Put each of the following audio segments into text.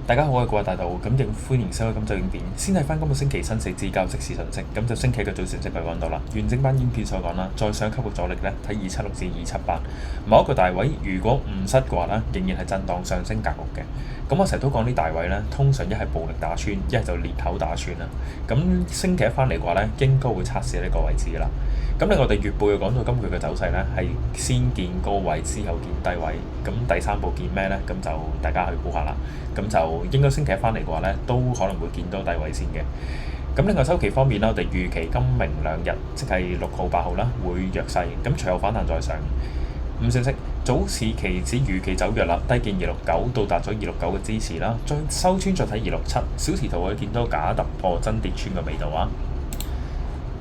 大家好，我係古大道，咁亦歡迎收睇今集影片。先睇翻今個星期生死之交即時信息，咁就星期嘅早前息嚟講到啦。完整版影片所講啦，再上級嘅阻力咧，睇276至278，某一個大位如果唔失嘅話咧，仍然係震盪上升格局嘅。咁我成日都講啲大位咧，通常一係暴力打穿，一係就裂口打穿啦。咁星期一翻嚟嘅話咧，應該會測試呢個位置啦。咁我哋月報又講到今個月嘅走勢咧，係先見高位之後見低位，咁第三步見咩咧？咁就大家去估下啦。咁就應該星期一翻嚟嘅話咧，都可能會見到低位先嘅。咁另外週期方面啦，我哋預期今明兩日，即係6號、8號啦，會弱勢，咁隨後反彈再上。五信息，早市期指預期走弱啦，低見269，到達咗269嘅支持啦，再收穿再睇267，小時圖可以見到假突破真跌穿嘅味道啊！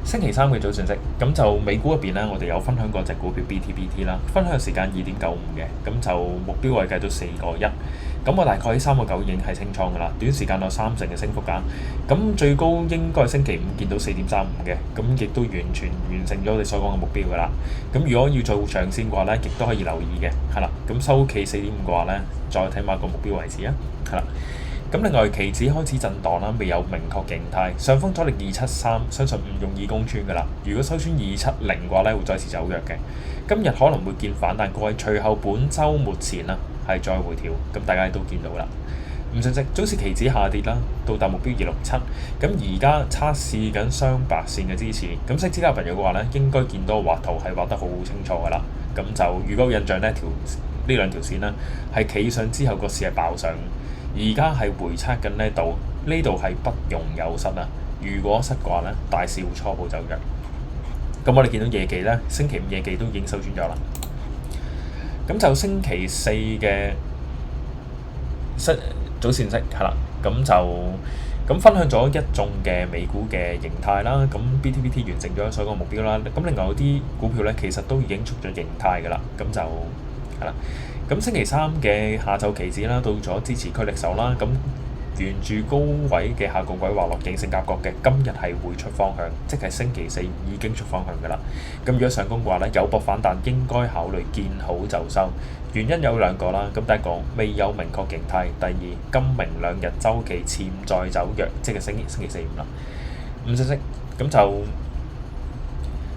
星期三嘅早訊息，咁就美股入邊咧，我哋有分享過隻股票 BTBT 啦，分享嘅時間2.95嘅，咁就目標位計到4.1，咁我大概喺3.9已經係清倉噶啦，短時間有30%嘅升幅㗎，咁最高應該係星期五見到4.35嘅，咁亦都完全完成咗我哋所講嘅目標㗎啦。咁如果要做長線嘅話咧，亦都可以留意嘅，係啦。咁收企4.5嘅話咧，再睇埋個目標位置啊，係啦。咁另外期指開始震盪啦，未有明確形態，上方阻力273，相信唔容易攻穿㗎啦。如果收穿270嘅話咧，會再次走弱嘅。今日可能會見反彈高位，隨後本週末前啦係再回調，咁大家都見到啦。唔信息，早市期指下跌啦，到達目標267，咁而家測試緊雙白線嘅支持，咁識資格朋友嘅話咧，應該見到畫圖係畫得好清楚㗎啦。咁就如果有印象呢兩條線啦，係企上之後個市係爆上。而家係回測緊呢度係不容有失啊！如果失嘅話咧，大市會初步走弱。咁我哋見到夜期咧，星期五夜期都已經收穿咗啦。咁就星期四嘅早線息係啦，咁分享咗一眾嘅美股嘅形態啦。咁 BTBT 完成咗所講目標啦。咁另外有啲股票咧，其實都已經出咗形態㗎啦。咁就係啦。咁星期三嘅下晝期指啦，到咗支持區力守啦，咁沿住高位嘅下降位滑落形成夾角嘅，今日係會出方向，即係星期四已經出方向㗎啦。咁如果上攻嘅話咧，有搏反彈，應該考慮見好就收。原因有兩個啦，咁第一個未有明確形態，第二今明兩日週期潛在走弱，即係星期四五啦。唔消息咁就。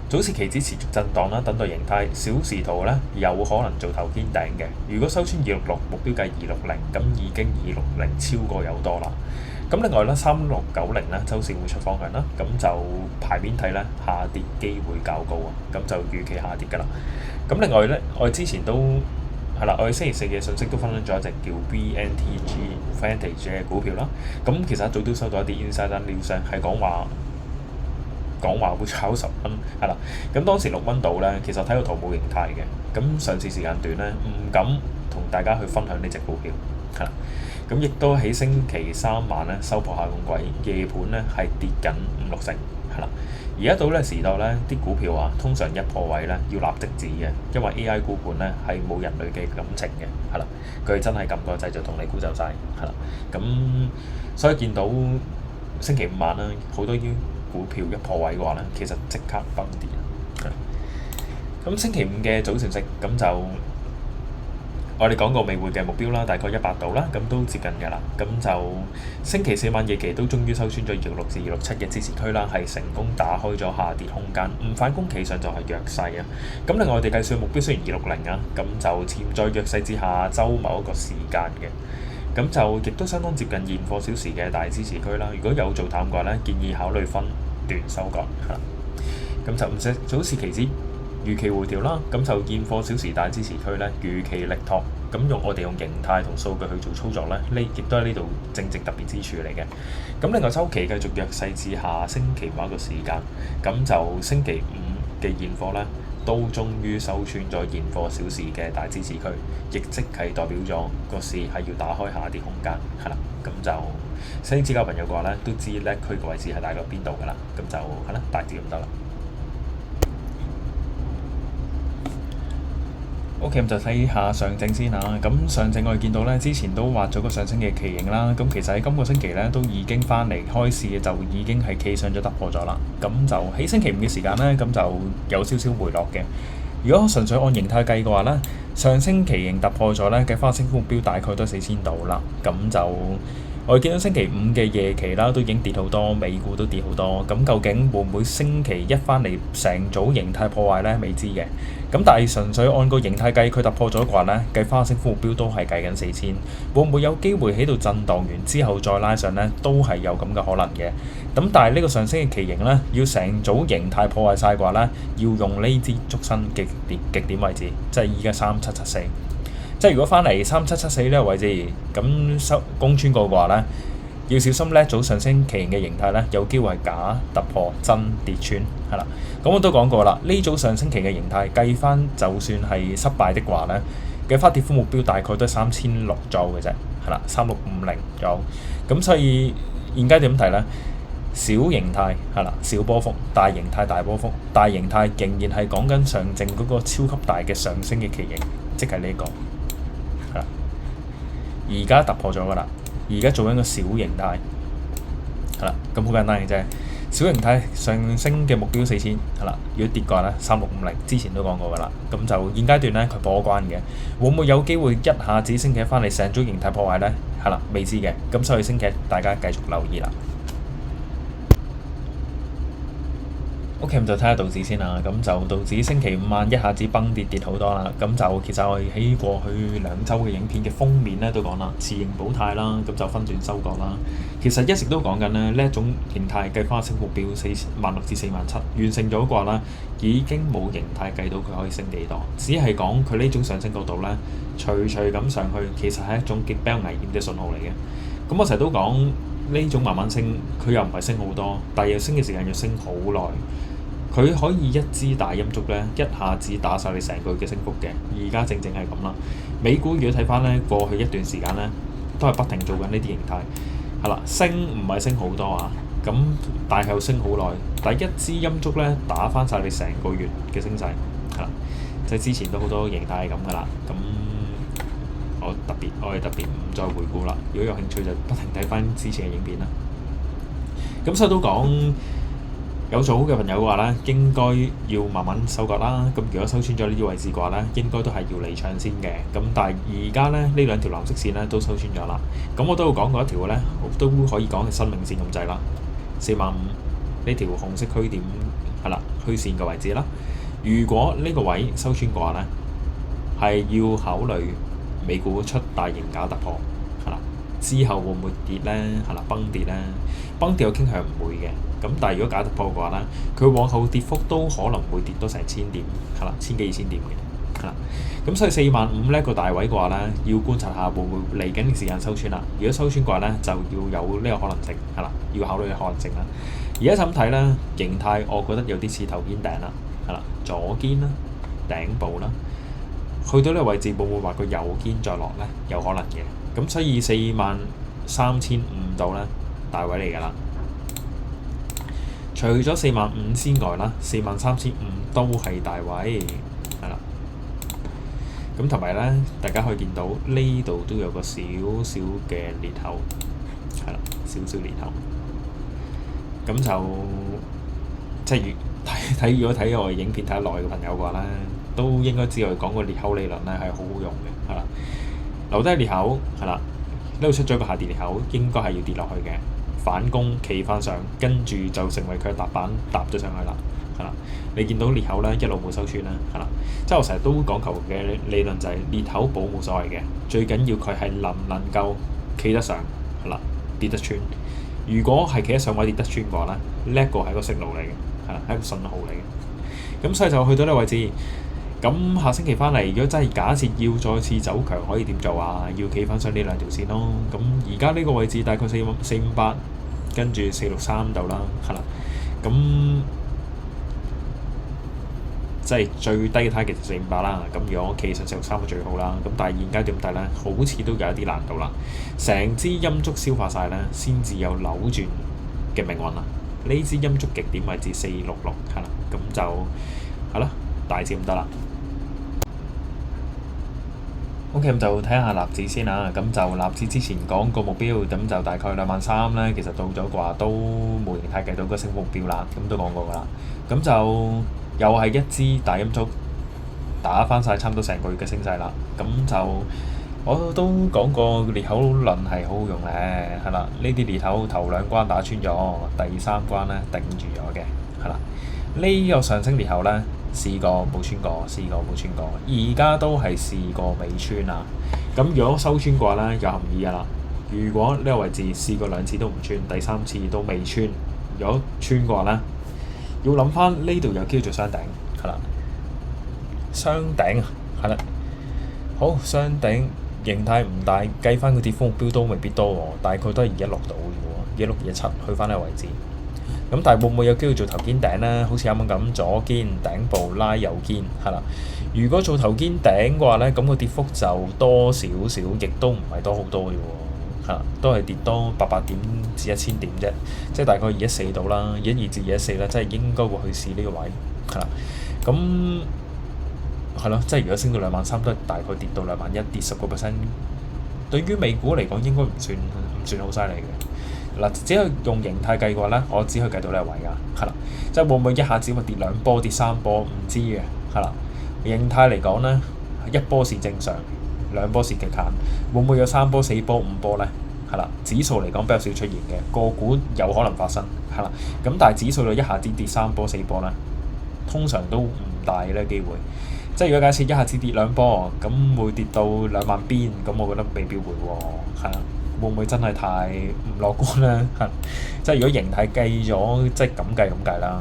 早市期指持續震盪啦，等待形態。小時圖咧有可能做頭肩頂嘅。如果收穿266，目標計260，咁已經260超過有多啦。咁另外咧3690咧週線會出方向啦，咁就牌面睇咧下跌機會較高啊，咁就預期下跌㗎啦。咁另外咧，我哋之前都係啦，我哋星期四嘅信息都分享咗一隻叫 VNTG Vantage 嘅股票啦。咁其實一早都收到一啲 insider news 係講話會炒10蚊，係啦。咁當時6蚊度咧，其實睇個圖冇形態嘅。咁上市時間短咧，唔敢同大家去分享呢隻股票，係啦。咁亦都喺星期三晚咧收破下降軌，夜盤咧係跌緊5-6成，係啦。而家到呢時代咧，啲股票啊，通常一破位咧要立即止嘅，因為 AI 沽盤咧係冇人類嘅感情嘅，係啦。佢真係撳個掣就同你沽走晒，係啦。咁所以見到星期五晚啦，好多股票一破位嘅話咧，其實即刻崩跌。咁星期五嘅早前息，咁就我哋講過美匯嘅目標啦，大概100度啦，咁都接近嘅啦。咁就星期四晚夜期都終於收穿咗266至267嘅支持區啦，係成功打開咗下跌空間，唔反攻企上就係弱勢啊。咁另外我哋計算目標雖然260啊，咁就潛在弱勢之下週某一個時間嘅。咁就亦都相當接近現貨小時嘅大支持區啦。如果有做淡嘅話咧，建議考慮分段收割嚇。咁就唔使早市期指預期回調啦。咁就現貨小時大支持區咧，預期力拓。咁我哋用形態同數據去做操作咧，呢亦都係呢度正特別之處嚟嘅。咁另外週期繼續弱勢至下星期某一個時間，咁就星期五嘅現貨咧，都終於收穿咗現貨小時嘅大支持區，亦即係代表咗個市係要打開下跌空間，係啦。咁就新資交朋友嘅話咧，都知呢區嘅位置係大概邊度㗎啦。咁就係啦，大致咁得啦。OK，咁就睇下上證先嚇。咁上證我哋見到咧，之前都畫咗個上升嘅旗形啦。咁其實喺今個星期咧，都已經翻嚟開市就已經係企上咗突破咗啦。咁就喺星期五嘅時間咧，咁就有少少回落嘅。如果純粹按形態計嘅話咧，上星期形突破咗咧，計翻升幅目標大概都係4000度啦。咁就我哋見到星期五嘅夜期啦，都已經跌好多，美股都跌好多。咁究竟會唔會星期一翻嚟成組形態破壞咧？未知嘅。咁但係純粹按個形態計，佢突破咗嘅話咧，計翻升幅目標都係計緊4000，會唔會有機會喺度震盪完之後再拉上咧？都係有咁嘅可能嘅。咁但係呢個上升嘅期形咧，要成組形態破壞晒嘅話咧，要用呢支燭身嘅極點位置，即係依家3774。即係如果翻嚟3774呢個位置，咁攻穿過嘅話咧，要小心呢一組上升期形嘅形態咧，有機會係假突破真跌穿，係啦。咁我都講過啦，呢組上升期嘅形態計翻，就算係失敗的話咧，計翻跌幅目標大概都係3600左右嘅啫，係啦，3650左右。咁所以現階段點睇咧？小形態係啦，小波幅；大形態大波幅。大形態仍然係講緊上證嗰個超級大嘅上升嘅期形，即係呢個係啦。而家突破咗㗎啦，而家做緊個小形態係啦，咁好簡單嘅啫。小形態上升嘅目標4000係啦，如果跌嘅話咧3650，之前都講過㗎啦。咁就現階段咧，佢破關嘅，會唔會有機會一下子星期一翻嚟成組形態破壞咧？係啦，未知嘅。咁所以星期一大家繼續留意啦。OK， 咁就睇下道指先啦。咁就道指星期五晚一下子崩跌好多啦。咁就其實我哋喺過去2週嘅影片嘅封面咧都講啦，持盈保泰啦，咁就分段收割啦。其實一直都講緊咧呢一種形態計翻升幅目標46000至47000，完成咗嘅話咧，已經冇形態計到佢可以升幾多，只係講佢呢種上升角度咧，徐徐咁上去，其實係一種極比較危險嘅信號嚟嘅。咁我成日都講呢種慢慢升，佢又唔係升好多，但係升嘅時間要升好耐。佢可以一支大陰燭咧，一下子打晒你成個月嘅升幅嘅。而家正係咁啦。美股如果睇翻咧，過去一段時間咧，都係不停做緊呢啲形態，係啦，升唔係升好多啊，咁但係又升好耐。但係一支陰燭咧，打翻晒你成個月嘅升勢，係啦，即係之前都好多形態係咁噶啦。咁我哋特別唔再回顧啦。如果有興趣就不停睇翻之前嘅影片啦。咁所以都講。有做好嘅朋友嘅話咧，應該要慢慢收割啦。咁如果收穿咗呢啲位置嘅話咧，應該都係要離場先嘅。咁但係而家咧呢兩條藍色線咧都收穿咗啦。咁我都會講過一條咧，都可以講係生命線咁滯啦。45000呢條紅色虛點係啦，虛線嘅位置啦。如果呢個位收穿嘅話咧，係要考慮美股出大型假突破係啦。之後會唔會跌咧？係啦，崩跌咧？崩跌有傾向唔會嘅。咁但係如果假突破嘅話咧，佢往後跌幅都可能會跌多成1000點，係啦，1000幾2000點嘅，係啦。咁所以45000呢個大位嘅話咧，要觀察下會唔會嚟緊嘅時間收穿啦。如果收穿嘅話咧，就要有呢個可能性，係啦，要考慮嘅可能性啦。而家就咁睇啦，形態我覺得有啲似頭肩頂啦，係啦，左肩啦，頂部啦，去到呢個位置會唔會話個右肩再落咧？有可能嘅。咁所以43500度咧，大位嚟㗎啦。除咗45000之外啦，43500都係大位，係啦。咁同埋咧，大家可以見到呢度都有個少少嘅裂口，係啦，少少裂口。咁就即係如果睇我嘅影片睇得耐嘅朋友嘅話咧，都應該知我講個裂口理論咧係好好用嘅，係啦。留低裂口係啦，呢度出咗個下跌裂口，應該係要跌落去嘅。反攻企翻上，跟住就成為佢嘅踏板，搭咗上去啦，係啦。你見到裂口咧一路冇收穿啦，係啦。即係我成日都講求嘅理論就係裂口補冇所謂嘅，最緊要佢係能唔能夠企得上，係啦，跌得穿。如果係企得上位跌得穿嘅話咧，呢一個係一個信號嚟嘅，係啦，係一個信號嚟嘅。咁所以就去到呢個位置。咁下星期翻嚟，如果真係假設要再次走強，可以點做啊？要企翻上呢兩條線咯。咁而家呢個位置大概458，跟住463度啦，係啦。咁即係最低嘅 target 就458啦。咁如果企上463就最好啦。咁但係現階段睇咧，好似都有一啲難度啦。成支陰燭消化晒咧，先至有扭轉嘅命運啦。呢支陰燭極點位置466，係啦。咁就係啦，大致咁得啦。OK， 咁就睇下納指先啦。咁就納指之前講個目標，咁就大概23000咧。其實到咗嘅話都冇形態計到個升幅目標啦。咁都講過㗎啦。咁就又係一支大陰燭打翻晒差唔多成個月嘅升勢啦。咁就我都講過裂口輪係好好用咧，係啦。呢啲裂口頭兩關打穿咗，第三關咧頂住咗嘅，係啦。呢個上升裂口咧試過冇穿過，試過冇穿過，而家都係試過未穿啊。咁如果收穿嘅話咧，有含義㗎啦。如果呢個位置試過兩次都唔穿，第三次都未穿，如果穿嘅話咧，要諗翻呢度有機會做雙頂，係啦。雙頂係啦，好雙頂形態唔大，計翻個跌幅目標都未必多喎，大概都係216度嘅喎，216、217去翻呢個位置。咁但係會唔會有機會做頭肩頂咧？好似啱啱咁左肩頂部拉右肩係啦。如果做頭肩頂嘅話咧，咁個跌幅就多少少，亦都唔係多好多嘅喎，係啦，都係跌多800點至1000點啫，即係大概214度啦，212至214啦，即係應該會去試呢個位係啦。咁係咯，即係如果升到23000，都係大概跌到21000，跌10%。對於美股嚟講，應該唔算好犀利嘅。嗱，只係用形態計嘅話咧，我只可以計到呢個位㗎，係啦。即係會唔會一下子會跌2波、跌3波，唔知嘅，係啦。形態嚟講咧，1波是正常，2波是極限。會唔會有3波、4波、5波咧？係啦。指數嚟講比較少出現嘅，個股有可能發生，係啦。咁但係指數就一下子跌3波、4波咧，通常都唔大嘅呢個機會。即係如果假設一下子跌2波，咁會跌到2萬邊，咁我覺得未必會喎，係啦。會唔會真係太唔樂觀咧？即係如果形態計咗，即係咁計啦。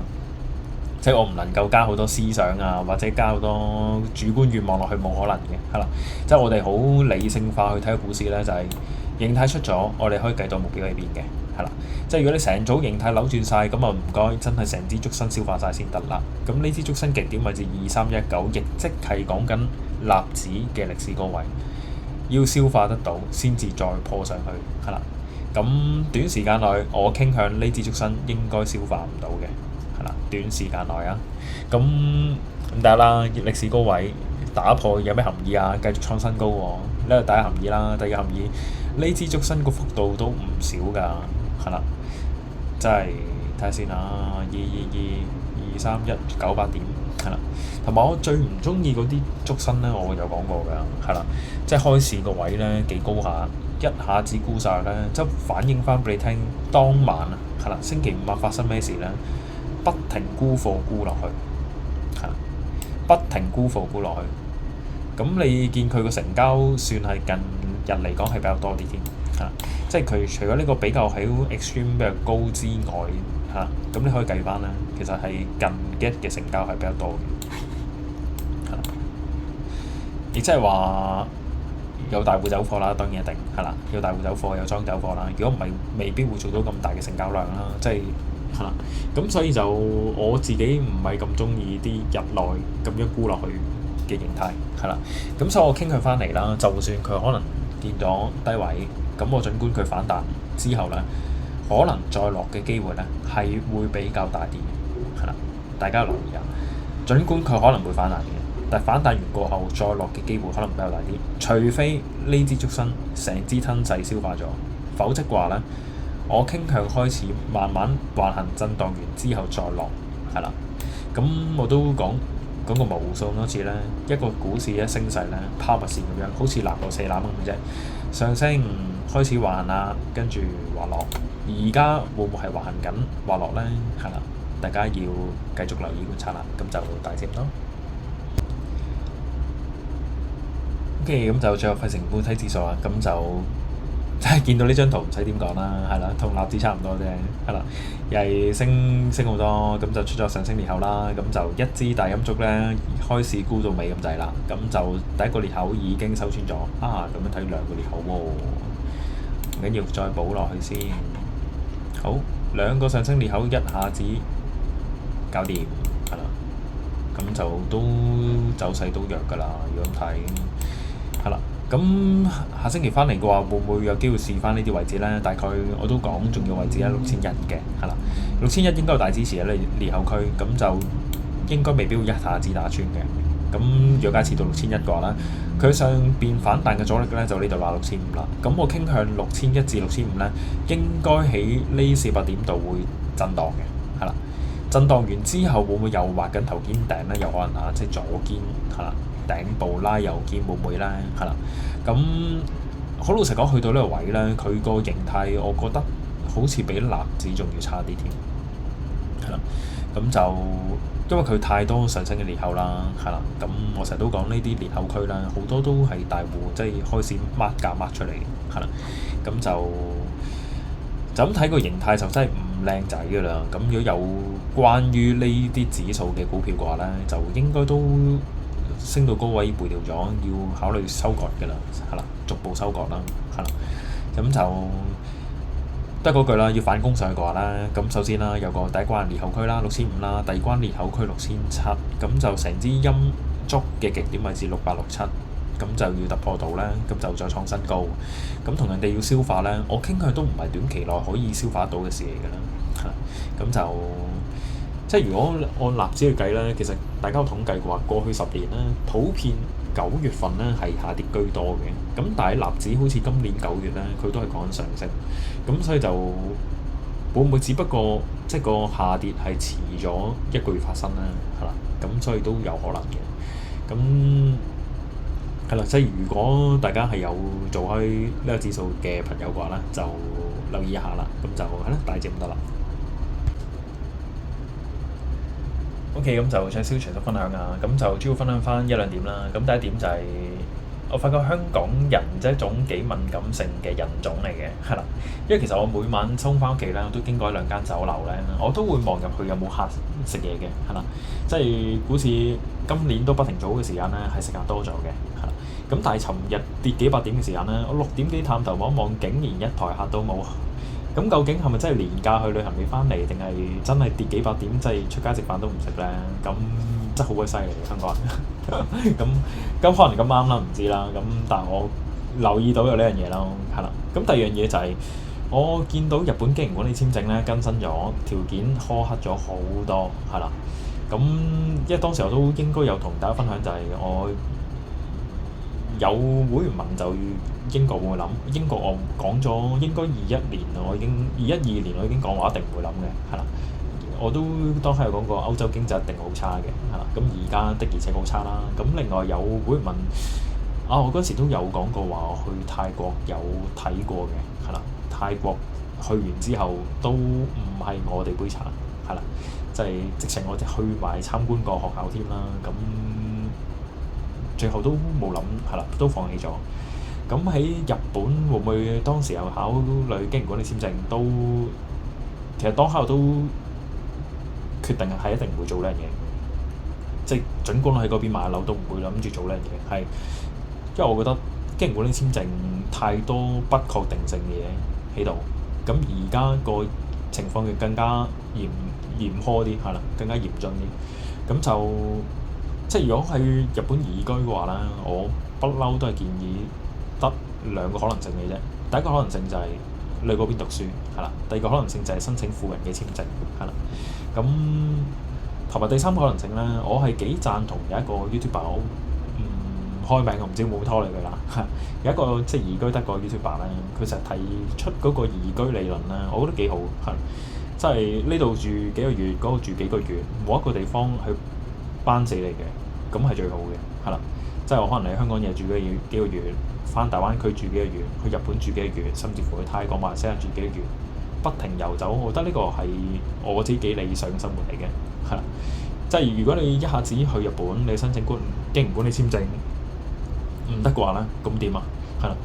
即係我唔能夠加好多思想啊，或者加好多主觀願望落去，冇可能嘅，係啦。即係我哋好理性化去睇個股市咧，就係形態出咗，我哋可以計到目標喺邊嘅，係啦。即係如果你成組形態扭轉晒，咁啊唔該，真係成支燭身消化晒先得啦。咁呢支燭身極點位置2319，亦即係講緊納指嘅歷史高位。要消化得到先至再破上去，係啦。咁短時間內，我傾向呢支燭身應該消化唔到嘅，係啦。短時間內啊，咁唔得啦。歷史高位打破有咩含義啊？繼續創新高喎，呢個第一含義啦。第二含義，呢支燭身個幅度都唔少㗎，係啦。真係睇下先啦，222、231、900點，係啦。同埋我最唔中意嗰啲燭身咧，我有講過㗎，係啦。即係開市個位咧幾高下，一下子沽晒咧，即係反映翻俾你聽，當晚啊，係啦，星期五晚發生咩事咧？不停沽貨沽落去，係啦，不停沽貨沽落去。咁你見佢個成交算係近日嚟講係比較多啲添，係啦，即係佢除咗呢個比較喺 extreme 比較高之外，嚇，咁你可以計翻啦，其實係近嘅成交係比較多嘅，係啦，亦即係話。有大戶走貨啦，當然一定係啦。有大戶走貨，有莊走貨啦。如果唔係，未必會做到咁大嘅成交量啦。即係係啦。咁所以就我自己唔係咁中意啲日內咁樣沽落去嘅形態係啦。咁所以我傾向翻嚟啦。就算佢可能見咗低位，咁我儘管佢反彈之後咧，可能再落嘅機會咧係會比較大啲嘅係啦。大家留意下，儘管佢可能會反彈嘅。但反彈完過後再落嘅機會可能比較大啲，除非呢支燭身成支吞噬消化咗，否則嘅話咧，我傾向開始慢慢橫行震盪完之後再落，係啦。咁我都講過無數咁多次咧，一個股市一升勢咧，拋物線咁樣，好似籃球射籃咁啫，上升開始橫行啦，跟住滑落，而家會唔會係橫行緊滑落咧？係啦，大家要繼續留意觀察啦，咁就大致咁多。OK，咁就最後費城半導體指數啦，咁就真係見到呢張圖唔使點講啦，係啦，同納指差唔多啫，係啦，又係升好多，咁就出咗上升裂口啦，咁就一支大陰燭咧，開市沽到尾咁滯啦，咁就第一個裂口已經收穿咗，咁樣睇2個裂口喎，唔緊要，再補落去先，好，2個上升裂口一下子搞掂，係啦，咁就都走勢都弱㗎啦，如果咁睇。係啦，咁下星期翻嚟嘅話，會唔會有機會試翻呢啲位置咧？大概我都講重要位置喺6100嘅，係啦，6100應該有大支持喺裂口區，咁就應該未必會一下子打穿嘅。咁若假設到6100嘅話咧，佢上邊反彈嘅阻力咧就呢度啦，6500啦。咁我傾向6100至6500咧，應該喺呢400點度會震盪嘅，係啦。震盪完之後會唔會又畫緊頭肩頂咧？有可能啊，即係左肩係啦。頂部拉油肩會唔會咧？係啦，咁好老實講，去到呢個位咧，佢個形態我覺得好似比納指仲要差啲添，係啦，咁就因為佢太多上升嘅裂口啦，係啦，咁我成日都講呢啲裂口區啦，好多都係大戶即係開始 mark 價 mark 出嚟，係啦，咁就咁睇個形態就真係唔靚仔㗎啦。咁如果有關於呢啲指數嘅股票嘅話咧，就應該都升到高位回調咗，要考慮收割㗎啦，係啦，逐步收割啦，係啦，咁就都係嗰句啦，要反攻上去嘅話咧，咁首先啦，有個第一關裂口區啦，6500啦，第二關裂口區6700，咁就成支陰燭嘅極點位置6867。咁就要突破到咧，咁就再創新高。咁同人哋要消化咧，我傾向都唔係短期內可以消化到嘅事嚟㗎啦。咁就即係如果按納指去計咧，其實大家有統計過話，過去10年咧，普遍9月份咧係下跌居多嘅。咁但係納指好似今年9月咧，佢都係講緊上升。咁所以就會唔會只不過即係個下跌係遲咗1個月發生咧？係啦，咁所以都有可能嘅。咁係啦，即係如果大家係有做開呢個指數嘅朋友嘅話咧，就留意一下啦。咁就係啦，大致咁得啦。OK，咁就將消除咗分享啊。咁就主要分享翻1-2點啦。咁第一點就係我發覺香港人即係一種幾敏感性嘅人種嚟嘅，係啦。因為其實我每晚衝翻屋企咧，我都經過2間酒樓咧，我都會望入去有冇客食嘢嘅，係啦。即係好似今年都不停早嘅時間咧，係食客多咗嘅，係啦。咁但係尋日跌幾百點嘅時間咧，我6點幾探頭望一望，竟然一台客都冇。咁究竟係咪真係年假去旅行未翻嚟，定係真係跌幾百點，即係出街食飯都唔食咧？咁真係好鬼犀利，香港人。咁可能咁啱啦，唔知啦。咁但係我留意到有呢樣嘢咯，係啦。咁第二樣嘢就係我見到日本經營管理簽證咧更新咗，條件苛刻咗好多，係啦。咁因為當時我都應該有同大家分享，就係我有會員問就英國會唔會諗？英國我講咗應該21年，我已經2012年我已經講話一定唔會諗嘅，係啦。我都當刻有講過歐洲經濟一定好差嘅，係啦。咁而家的而且確好差啦。咁另外有會員問我嗰時都有講過話去泰國有睇過嘅，係啦。泰國去完之後都唔係我哋杯茶，係啦。即係直情我哋去埋參觀個學校添啦。咁最後都冇諗，係啦，都放棄咗。咁喺日本會唔會當時候考慮經營管理簽證都，其實當刻我都決定係一定唔會做呢樣嘢，即係儘管我喺嗰邊買樓都唔會諗住做呢樣嘢，係因為我覺得經營管理簽證太多不確定性嘅嘢喺度。咁而家個情況嘅更加嚴苛啲，係啦，更加嚴峻啲。咁就即係如果喺日本移居嘅話咧，我不嬲都係建議得2個可能性嘅啫。第一個可能性就係你嗰邊讀書，係啦。第二個可能性就係申請富人嘅簽證，係啦。咁同埋第三個可能性咧，我係幾贊同有一個 YouTuber，開名我唔知會唔會拖你佢啦。有一個即係移居德國 YouTuber 咧，佢成日提出嗰個移居理論咧，我覺得幾好，係即係呢度住幾個月，嗰度住幾個月，冇一個地方去班死你嘅，咁係最好嘅，係啦。即係我可能嚟香港嘢住幾個月，翻大灣區住幾個月，去日本住幾個月，甚至乎去泰國、馬來西亞住幾個月，不停遊走，我覺得呢個係我自己幾理想嘅生活嚟嘅，係啦。即係如果你一下子去日本，你申請經營管理簽證唔得嘅話咧，咁點啊？係啦，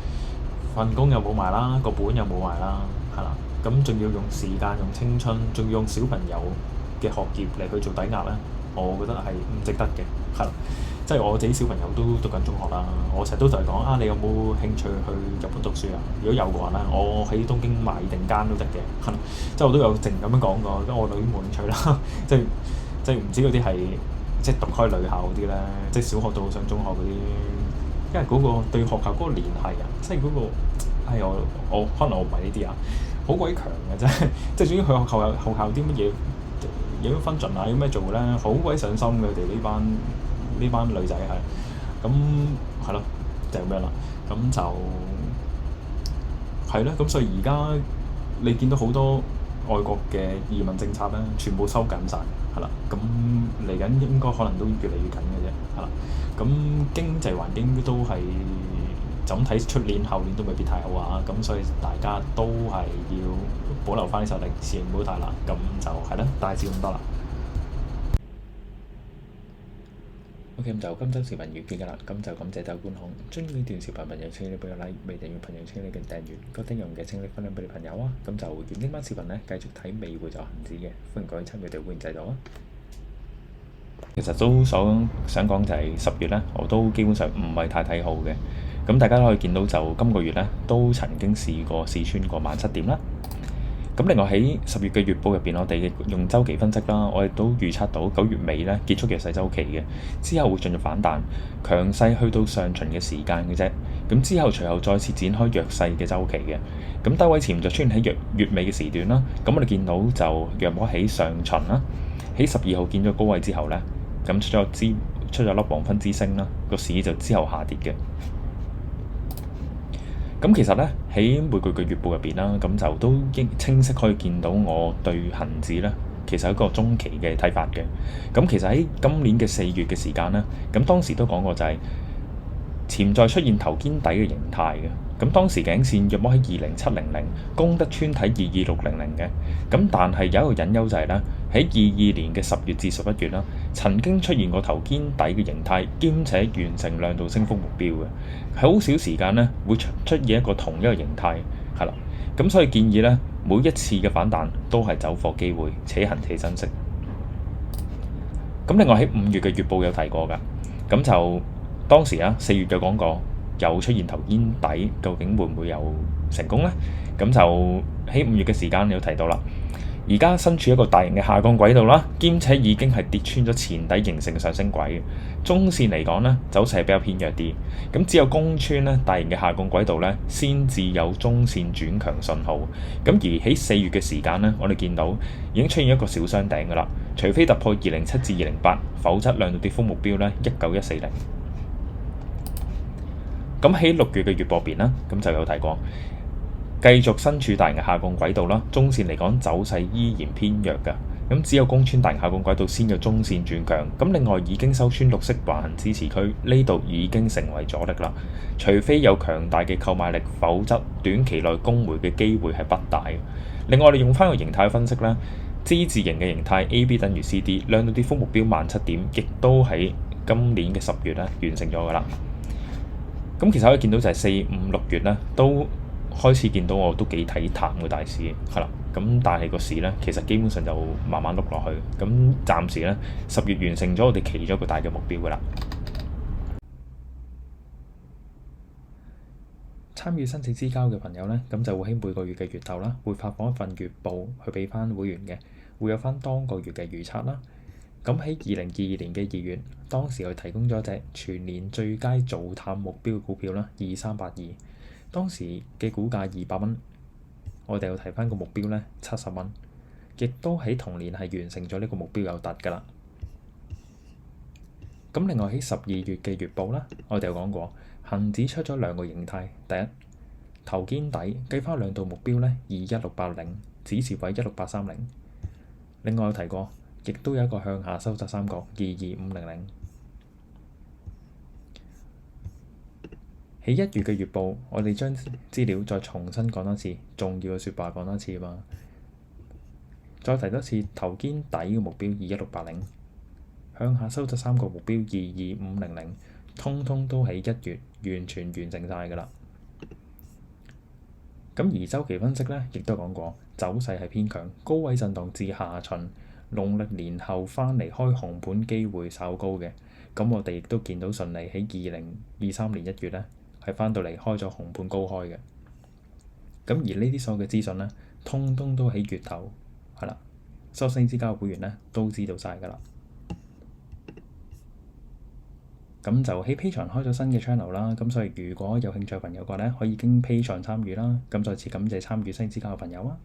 份工又冇埋啦，個本又冇埋啦，係啦。咁仲要用時間、用青春，仲要用小朋友嘅學業嚟去做抵押咧，我覺得係唔值得嘅，係啦。即係我自己小朋友都讀緊中學啦，我成日都就係講你有冇興趣去日本讀書啊？如果有嘅話咧，我喺東京買定間都得嘅，係啦。即係我都有淨咁樣講過，因為我女冇興趣啦，即係唔知嗰啲係即係讀開女校嗰啲咧，即係小學到上中學嗰啲。因為嗰個對學校嗰個聯繫啊，即係嗰個我可能我唔係呢啲啊，好鬼強嘅啫。即係總之佢學校啲乜嘢有咩分進啊，有咩做咧，好鬼上心嘅。佢哋呢班女仔係咁係咯，就係咁樣啦。咁就係咯。咁所以而家你見到好多外國嘅移民政策咧，全部收緊晒，係啦。咁嚟緊應該可能都越嚟越緊嘅啫。係啦。咁經濟環境都係就咁睇，出年後年都未必太好啊。咁所以大家都係要保留翻啲實力，市盈唔好大啦。咁就係啦，大致咁多啦。OK，咁就今週視頻完結㗎啦。咁就感謝大家觀看。中意呢段視頻朋友請你俾個 like，未訂閱朋友請你撳訂閱，覺得有用嘅請你分享俾你朋友啊。咁就完呢班視頻咧，繼續睇美匯就恒指嘅，歡迎各位參與我哋會員制度啊。其實都想講就係10月咧，我都基本上唔係太睇好嘅。咁大家都可以見到就今個月咧都曾經試穿過17,000點啦。咁另外喺10月嘅月報入邊，我哋用週期分析啦，我哋都預測到9月尾咧結束弱勢週期嘅，之後會進入反彈，強勢去到上旬嘅時間嘅啫。咁之後隨後再次展開弱勢嘅週期嘅。咁低位潛就出現喺月尾嘅時段啦。咁我哋見到就約摸喺上旬啦，喺12號見咗高位之後咧，咁出咗粒黃昏之星啦，個市就之後下跌嘅。咁其實咧喺每個月嘅月報入邊啦，咁就都清晰可以見到我對恒指咧其實係一個中期嘅睇法嘅。咁其實喺今年嘅4月嘅時間咧，咁當時都講過就係潛在出現頭肩底嘅形態嘅。咁當時頸線約摸喺20700，攻得穿睇22600嘅。咁但係有一個隱憂就係咧，喺22年嘅10月至11月啦，曾經出現過頭肩底嘅形態，兼且完成量度升幅目標嘅。喺好少時間咧會出現一個同一個形態，係啦。咁所以建議咧，每一次嘅反彈都係走貨機會，且行且珍惜。咁另外喺5月嘅月報有提過㗎，咁就當時啊4月有講過。有出現頭肩底，究竟會唔會有成功呢？咁就喺5月嘅時間有提到啦。而家身處一個大型嘅下降軌道啦，兼且已經係跌穿咗前底形成嘅上升軌。中線嚟講呢，走勢係比較偏弱啲。咁只有攻穿呢大型嘅下降軌道呢，先至有中線轉強信號。咁而喺4月嘅時間呢，我哋見到已經出現一個小雙頂㗎啦。除非突破207至208，否則量度跌幅目標呢19140。咁喺6月嘅月報入邊啦，咁就有提過，繼續身處大型嘅下降軌道啦。中線嚟講走勢依然偏弱㗎，咁只有攻穿大型下降軌道先有中線轉強。咁另外已經收穿綠色橫行支持區，呢度已經成為阻力啦。除非有強大嘅購買力，否則短期內攻回嘅機會係不大。另外我哋用翻個形態分析啦，之字形嘅形態 AB 等於 CD，量度跌幅目標17,000點，亦都喺今年嘅10月咧完成咗㗎啦。咁其實可以見到就係4、5、6月咧，都開始見到我都幾睇淡嘅大市，係啦。咁但係個市咧，其實基本上就慢慢碌落去。咁暫時咧10月完成咗我哋其中一個大嘅目標㗎啦。參與申請資交嘅朋友咧，咁就會喺每個月嘅月頭啦，會發放一份月報去俾翻會員嘅，會有翻當個月嘅預測啦。咁喺2022年嘅2月，當時佢提供咗隻全年最佳做淡目標股票啦，2382，當時嘅股價200蚊，我哋又提翻個目標咧70蚊，亦都喺同年係完成咗呢個目標有突㗎啦。咁另外喺12月嘅月報啦，我哋有講過，恒指出咗兩個形態，第一頭肩底計翻量度目標咧21680，止蝕位16830，另外有提過。亦都有一個向下收窄三角22500。喺1月嘅月報，我哋將資料再重新講多次，重要嘅説話講多次嘛。再提多次頭肩底嘅目標21680，向下收窄三角目標22500，通通都喺1月完全完成晒㗎啦。咁而週期分析咧，亦都講過走勢係偏強，高位震盪至下旬。農曆年後翻嚟開紅盤機會稍高嘅，咁我哋亦都見到順利喺2023年1月咧係翻到嚟開咗紅盤高開嘅。咁而呢啲所有嘅資訊咧，通通都喺月頭係啦，收星之交會員咧都知道晒㗎啦。咁就喺 Patreon 開咗新嘅 channel 啦，咁所以如果有興趣嘅朋友嘅話咧，可以經 Patreon 參與啦。咁再次感謝參與星之交嘅朋友啊！